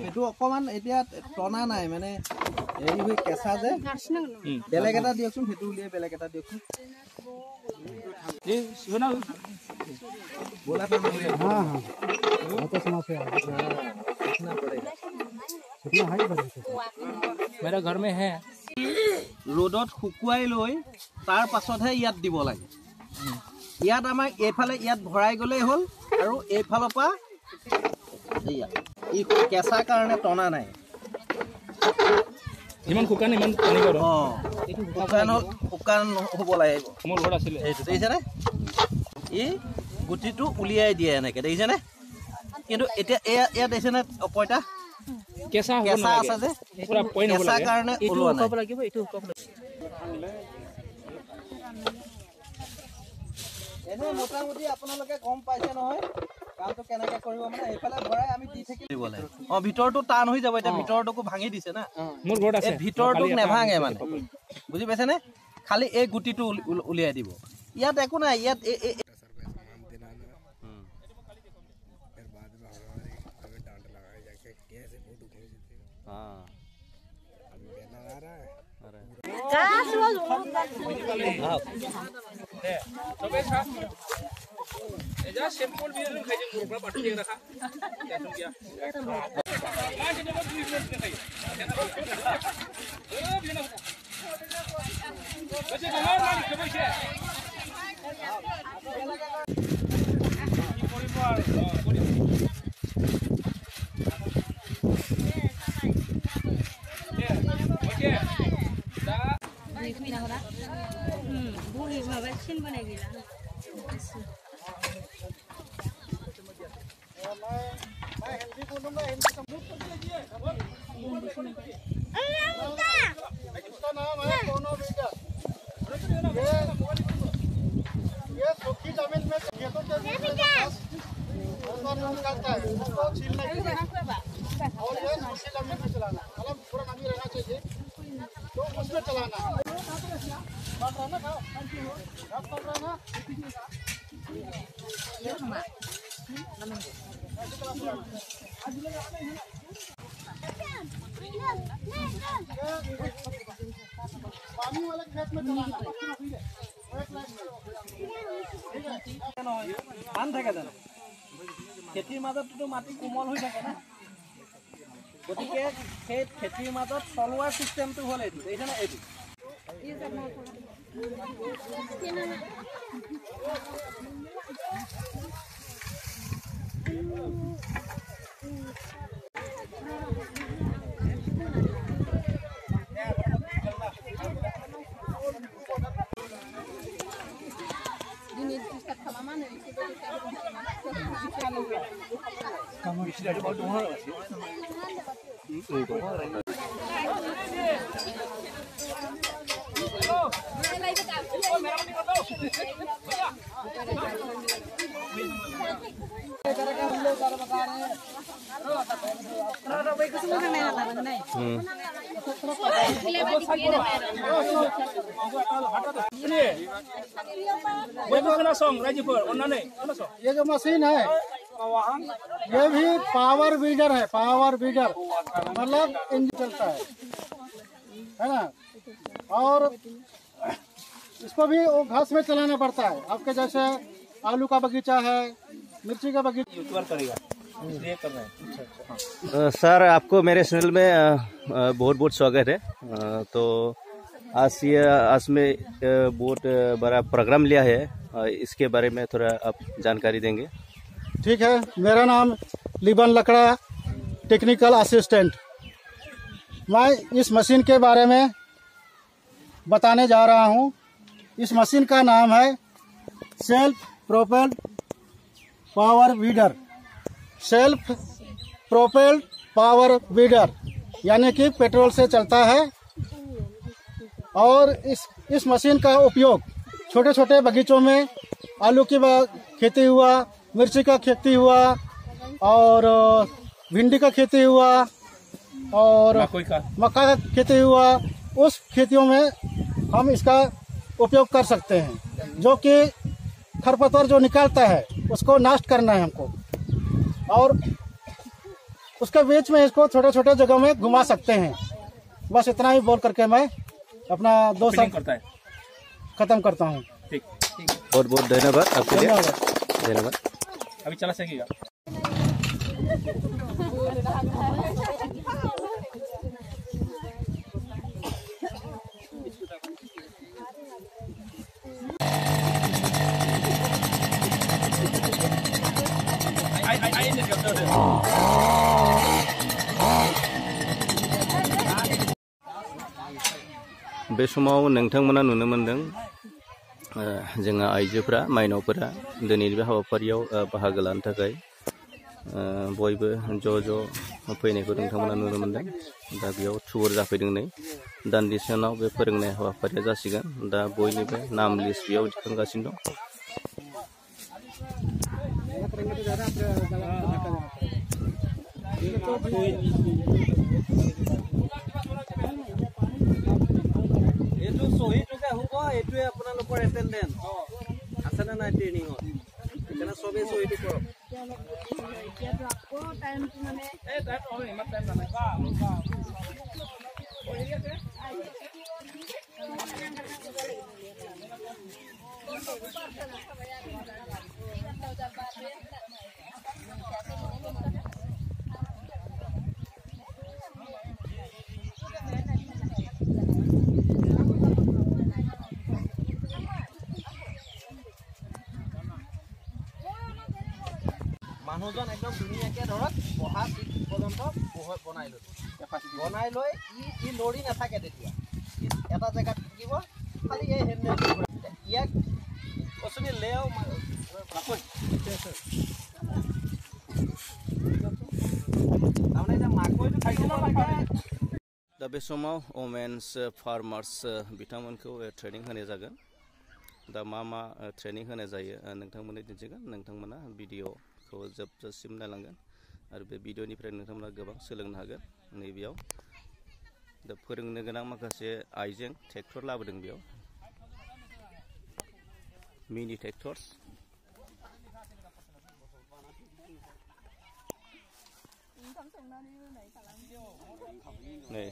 সেইটো অকমান এতিয়া টনা নাই মানে এই হৈ কেঁচা যে বেলেগ এটা দিয়কচোন সেইটো উলিয়াই বেলেগ এটা দিয়কচোন बोला था हाँ हाँ वो तो समझ से कितना पड़ेगा कितना हाई बजट मेरा घर में है रोडत শুকুৱাই লৈ তাৰ পাছতহে ইয়াত দিব লাগে ইয়াত আমাৰ এইফালে ইয়াত ভৰাই গলেই হ'ল আৰু এইফালৰ পৰা এই কেঁচা কাৰণে টনা নাই ইমান শুকান ইমান পানী কৰ এইটো শুকান হ'ব লাগিব মোৰ ঘৰ আছিল এইটো দেখিছেনে এই গুটিটো উলিয়াই দিয়ে এনেকে দেখিছেনে কিন্তু এতিয়া এয়া দেখিছেনে কয়টা কেঁচা আছে যে পুৰা পইন হ'ব লাগে কাৰণে ওলোৱা নাই লাগিব এইটো কপ এনে মোটামুটি আপোনালোকে গম পাইছে নহয় কামটো কেনেকৈ কৰিব মানে এইফালে ভৰাই আমি দি থাকিব লাগে ভিতৰটো টান হৈ যাব এতিয়া ভিতৰটোকো ভাঙি দিছে না মোৰ ঘৰত আছে ভিতৰটো নেভাঙে মানে বুজি পাইছেনে খালি এই গুটিটো উলিয়াই দিব ইয়াত একো নাই ইয়াত एजा सिंपल भी खाइ जों बरफ्रा बाथि देग राखा टेंशन गया मानसि दङ 2 मिनिट खाइ ओ बिना बसे नमार मालिक के बैसे की करिब ओके दा देखि ना होला बुढी बाबा सिन बनाइ गेला मैं हिंदी बोलूंगा हिंदी समझ लीजिए इसका नाम है कोनो बीटा ये सूखी जमीन में खेतों के निकालता है उसको छीलने के लिए और ये सूखी जमीन में चलाना मतलब पूरा नमी रहना चाहिए तो उसमें चलाना पानी वाले खेत में चलाना ধান থাকে জানো খেতিৰ মাজতটো মাটি কোমল হৈ থাকে না গতিকে সেই খেতিৰ মাজত চলোৱাৰ সিস্টেমটো হ'ল এইটো দেখিছেনে এইটো ये जो मशीन है ये भी पावर बीडर है पावर बीडर मतलब इंजन चलता है ना और इसको भी वो घास में चलाना पड़ता है आपके जैसे आलू का बगीचा है मिर्ची का बगीचा करेगा इसलिए कर रहे हैं सर आपको मेरे चैनल में बहुत बहुत स्वागत है तो आज में बहुत बड़ा प्रोग्राम लिया है इसके बारे में थोड़ा आप जानकारी देंगे ठीक है मेरा नाम लिबन लकड़ा टेक्निकल असिस्टेंट मैं इस मशीन के बारे में बताने जा रहा हूँ इस मशीन का नाम है self propelled power weeder self propelled power weeder यानी कि पेट्रोल से चलता है और इस मशीन का उपयोग छोटे छोटे बगीचों में आलू की खेती हुआ मिर्ची का खेती हुआ और भिंडी का खेती हुआ और मक्का का खेती हुआ उस खेतियों में हम इसका उपयोग कर सकते हैं जो कि खरपतवार जो निकालता है उसको नष्ट करना है हमको, और उसके बीच में इसको छोटे छोटे जगहों में घुमा सकते हैं। बस इतना ही बोल करके मैं अपना 2 शब्द खत्म करता हूँ। ठीक, बहुत बहुत धन्यवाद आपके लिए, धन्यवाद। अभी चला सकेगा। बे समाव नोंथांमोना नुनो मोनदों जोंहा आइजोफोरा माइनावफोरा दिनैनि बे हाबाफारियाव बाहागो लानो थाखाय बयबो ज' फैनायखौ नोंथांमोना नुनो मोनदों। दा बेयाव थुबुर जाफैदों नै दान्दिसे उनाव बे फोरोंनाय हाबाफारिया जासिगोन। दा बयनिबो नाम लिस्ट बेयाव दिखांगासिनो दं। এইটো শহীদ হ'ব, এইটোৱে আপোনালোকৰ এটেণ্ডেন্স আছে নে নাই ট্ৰেইনিঙত, সেইকাৰণে চবেই শহীদ কৰক। মানুহজন একদম ধুনীয়াকৈ ধৰক বহা চিট পৰ্যন্ত বনাই লৈ ই লৰি নাথাকে, তেতিয়া এটা জেগাত থাকিব, খালি এই হেণ্ডেল ইয়াক কচুনি লেও তাৰমানে এতিয়া মাকৈটো থাকিব লাগে। दा बे समाव वमेन्स फार्मार्स बिथांमोनखौ ट्रेनिं होनाय जागोन। दा मा ट्रेनिं होनाय जायो नोंथांमोननो दिन्थिगोन। नोंथांमोना भिडिअखौ जोबजासिम नायलांगोन आरो बे भिडिअनिफ्राय नोंथांमोना गोबां सोलोंनो हागोन। नैबेयाव दा फोरोंनो गोनां माखासे आइजें ट्रेक्टर लाबोदों, बेयाव मिनि ट्रेक्टर्स, नै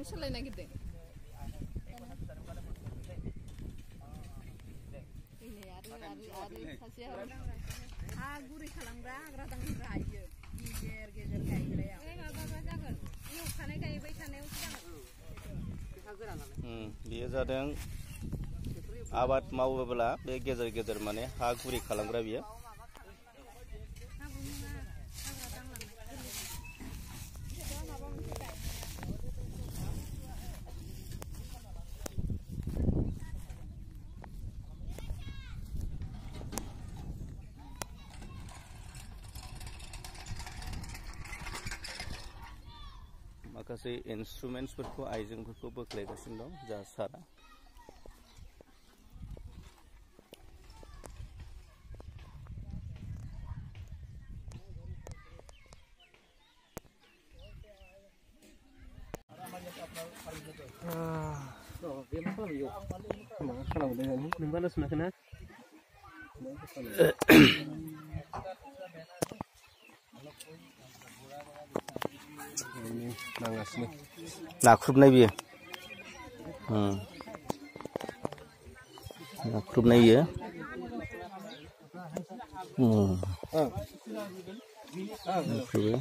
सोलाय नागिरदों हा गुरै खालामग्रा हाग्रा दांग्रा आइयो गेजेर गेजेर गायग्रायाव जागोन एवखानाय गायबाय थानायावसो जागोन। बेयो जादों आबाद मावोब्ला बे गेजेर गेजेर माने हा गुरै खालामग्रा बियो। माखासे इन्स्ट्रुमेन्ट्सफोरखौ आइजेंफोरखौ बोख्लायगासिनो दं जा सारा। नाख्रुबनाय बियो, नाख्रुबनाय बियो। नाख्रुबो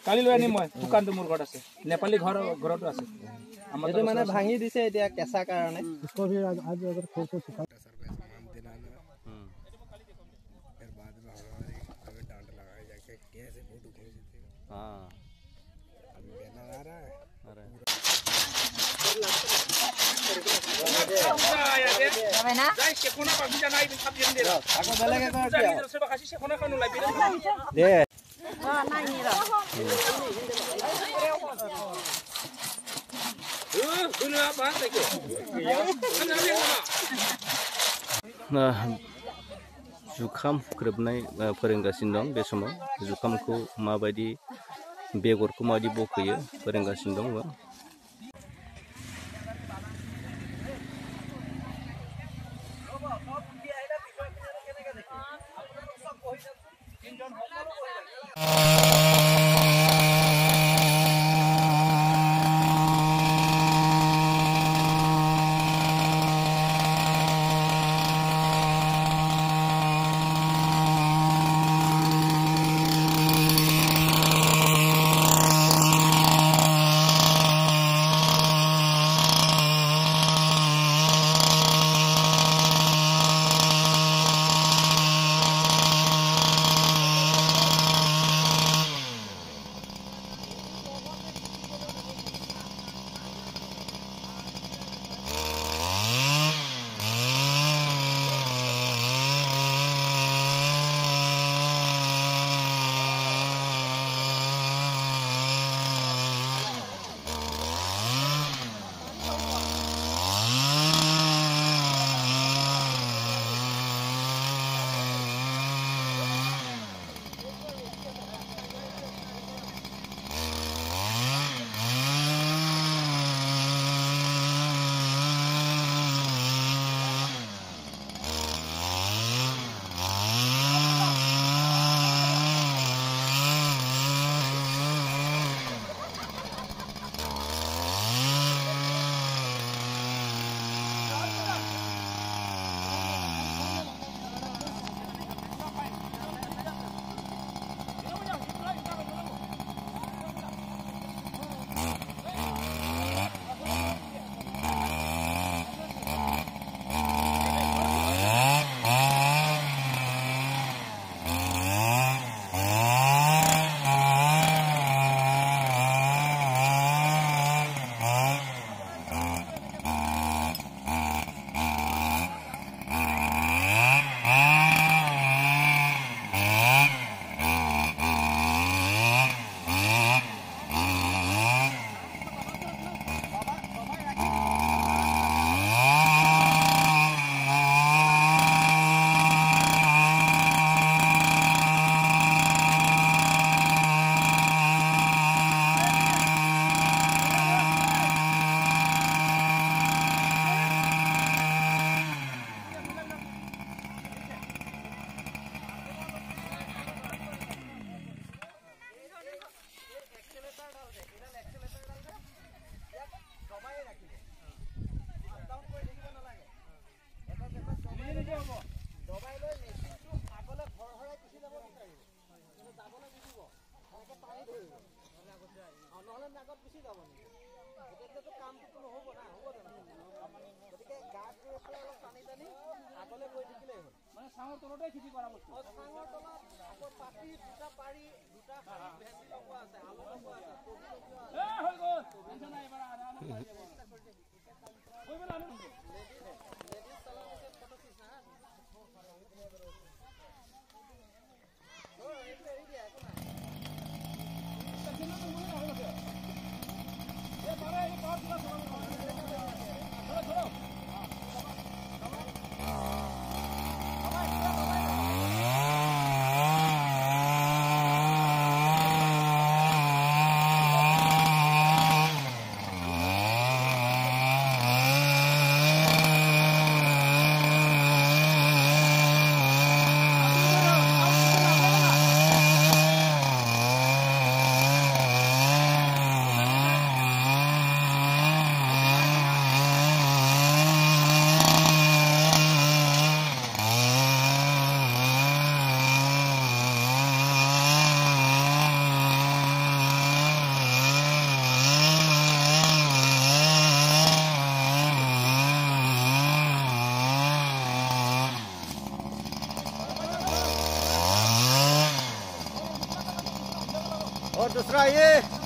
কালি লৈ আনিম মই, দোকানটো মোৰ ঘৰত আছে, নেপালী ঘৰতো আছে। এইটো মানে ভাঙি দিছে এতিয়া কেঁচা কাৰণে। हाँ अरे दे जुखाम हुख्रेबनाय फोरोंगासिनो दं बे समाव जुखामखौ माबायदि बेगरखौ माबायदि बख'यो फोरोंगासिनो दं। और दूसरा ये